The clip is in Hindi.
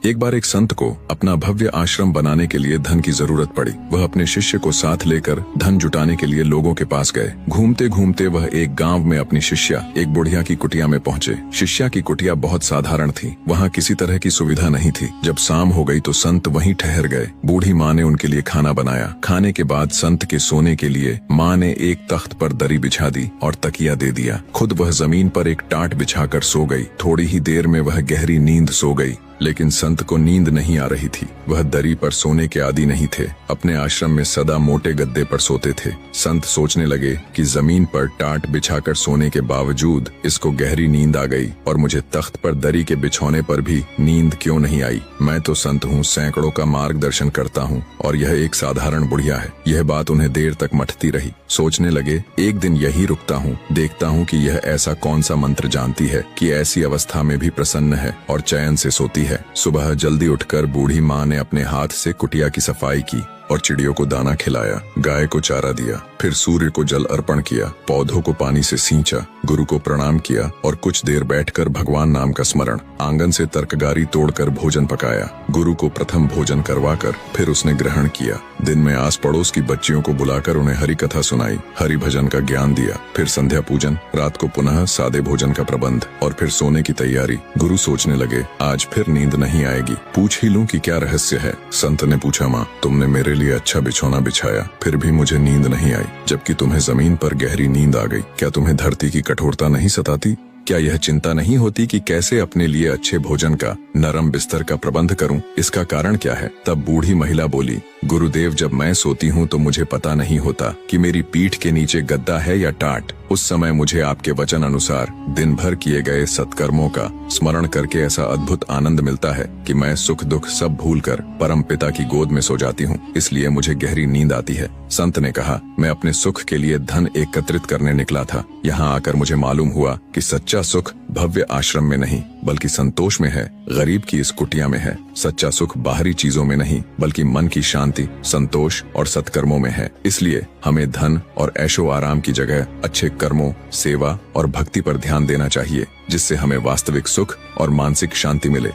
एक बार एक संत को अपना भव्य आश्रम बनाने के लिए धन की जरूरत पड़ी। वह अपने शिष्य को साथ लेकर धन जुटाने के लिए लोगों के पास गए। घूमते घूमते वह एक गांव में अपनी शिष्या एक बुढ़िया की कुटिया में पहुंचे। शिष्या की कुटिया बहुत साधारण थी, वहां किसी तरह की सुविधा नहीं थी। जब शाम हो गई तो संत वहीं ठहर गए। बूढ़ी माँ ने उनके लिए खाना बनाया। खाने के बाद संत के सोने के लिए माँ ने एक तख्त पर दरी बिछा दी और तकिया दे दिया। खुद वह जमीन पर एक टाट बिछाकर सो गई। थोड़ी ही देर में वह गहरी नींद सो गई, लेकिन संत को नींद नहीं आ रही थी। वह दरी पर सोने के आदी नहीं थे, अपने आश्रम में सदा मोटे गद्दे पर सोते थे। संत सोचने लगे कि जमीन पर टाट बिछाकर सोने के बावजूद इसको गहरी नींद आ गई और मुझे तख्त पर दरी के बिछौने पर भी नींद क्यों नहीं आई। मैं तो संत हूँ, सैकड़ों का मार्गदर्शन करता हूँ और यह एक साधारण बुढ़िया है। यह बात उन्हें देर तक मथती रही। सोचने लगे, एक दिन यही रुकता हूँ, देखता हूँ कि यह ऐसा कौन सा मंत्र जानती है कि ऐसी अवस्था में भी प्रसन्न है और चैन से सोती है। सुबह जल्दी उठकर बूढ़ी माँ ने अपने हाथ से कुटिया की सफाई की और चिड़ियों को दाना खिलाया, गाय को चारा दिया, फिर सूर्य को जल अर्पण किया, पौधों को पानी से सींचा, गुरु को प्रणाम किया और कुछ देर बैठकर भगवान नाम का स्मरण। आंगन से तरकगारी तोड़कर भोजन पकाया। गुरु को प्रथम भोजन करवाकर फिर उसने ग्रहण किया। दिन में आस पड़ोस की बच्चियों को बुलाकर उन्हें हरि कथा सुनाई, हरि भजन का ज्ञान दिया। फिर संध्या पूजन, रात को पुनः सादे भोजन का प्रबंध और फिर सोने की तैयारी। गुरु सोचने लगे, आज फिर नींद नहीं आएगी, पूछ ही लूं कि क्या रहस्य है। संत ने पूछा, माँ, तुमने मेरे लिए अच्छा बिछौना बिछाया, फिर भी मुझे नींद नहीं आई, जबकि तुम्हें जमीन पर गहरी नींद आ गई। क्या तुम्हें धरती की कठोरता नहीं सताती? क्या यह चिंता नहीं होती कि कैसे अपने लिए अच्छे भोजन का, नरम बिस्तर का प्रबंध करूं? इसका कारण क्या है? तब बूढ़ी महिला बोली, गुरुदेव, जब मैं सोती हूँ तो मुझे पता नहीं होता कि मेरी पीठ के नीचे गद्दा है या टाट। उस समय मुझे आपके वचन अनुसार दिन भर किए गए सत्कर्मों का स्मरण करके ऐसा अद्भुत आनंद मिलता है कि मैं सुख दुख सब भूलकर परम पिता की गोद में सो जाती हूँ, इसलिए मुझे गहरी नींद आती है। संत ने कहा, मैं अपने सुख के लिए धन एकत्रित करने निकला था। यहाँ आकर मुझे मालूम हुआ कि सच्चा सुख भव्य आश्रम में नहीं बल्कि संतोष में है, गरीब की इस कुटिया में है। सच्चा सुख बाहरी चीजों में नहीं बल्कि मन की शांति, संतोष और सत्कर्मों में है। इसलिए हमें धन और ऐशो आराम की जगह अच्छे कर्मों, सेवा और भक्ति पर ध्यान देना चाहिए, जिससे हमें वास्तविक सुख और मानसिक शांति मिले।